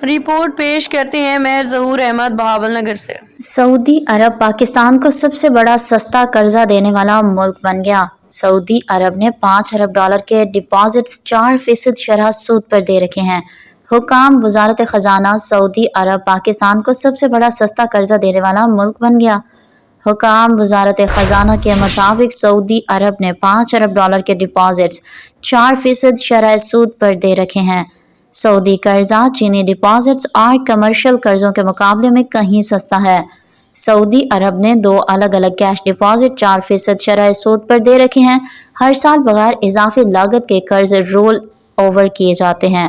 Report پیش کرتے ہیں مہر ظہور احمد بہاول نگر سے۔ سعودی عرب پاکستان کو سب سے بڑا سستا قرضہ دینے والا ملک بن گیا۔ سعودی عرب نے $5 ارب کے ڈپازٹس 4% شرح سود پر دے رکھے ہیں۔ حکام وزارت خزانہ سعودی عرب پاکستان کو سب سے بڑا سستا قرضہ دینے والا ملک بن گیا۔ حکام وزارت خزانہ کے مطابق سعودی عرب نے $5 ارب کے ڈپازٹس 4% شرح سود پر دے رکھے ہیں۔ سعودی قرضہ چینی ڈپازٹس اور کمرشل قرضوں کے مقابلے میں کہیں سستا ہے۔ سعودی عرب نے 2 الگ الگ کیش ڈپازٹ 4% شرح سود پر دے رکھے ہیں۔ ہر سال بغیر اضافی لاگت کے قرض رول اوور کیے جاتے ہیں۔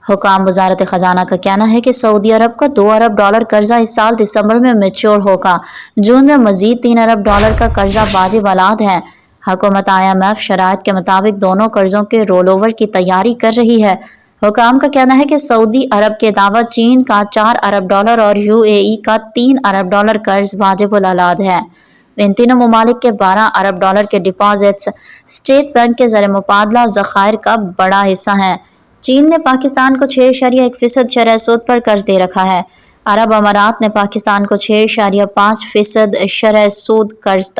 حکام وزارت خزانہ کا کہنا ہے کہ سعودی عرب کا $2 ارب قرضہ اس سال دسمبر میں میچور ہوگا۔ جون میں مزید $3 ارب کا قرضہ واجب العہد ہے۔ حکومت IMF شرائط کے مطابق دونوں قرضوں کے رول اوور کی تیاری کر رہی ہے۔ حکام کا کہنا ہے کہ سعودی عرب کے علاوہ چین کا $4 ارب اور UAE کا $3 ارب قرض واجب العہد ہے۔ ان تینوں ممالک کے $12 ارب کے ڈپازٹس اسٹیٹ بینک کے زر مبادلہ ذخائر کا بڑا حصہ ہیں۔ چین نے پاکستان کو 6.1% شرح سود پر قرض دے رکھا ہے۔ عرب امارات نے پاکستان کو 6.5% شرح سود قرض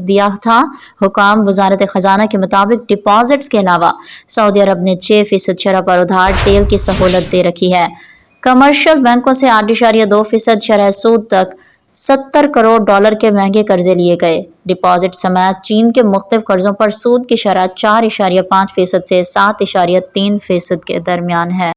دیا تھا۔ حکام وزارت خزانہ کے مطابق ڈپازٹس کے علاوہ سعودی عرب نے 6% شرح پر ادھار تیل کی سہولت دے رکھی ہے۔ کمرشل بینکوں سے 8.2% شرح سود تک $70 کروڑ کے مہنگے قرضے لیے گئے۔ ڈپازٹ سمیت چین کے مختلف قرضوں پر سود کی شرح 4.5% سے 7.3% کے درمیان ہے۔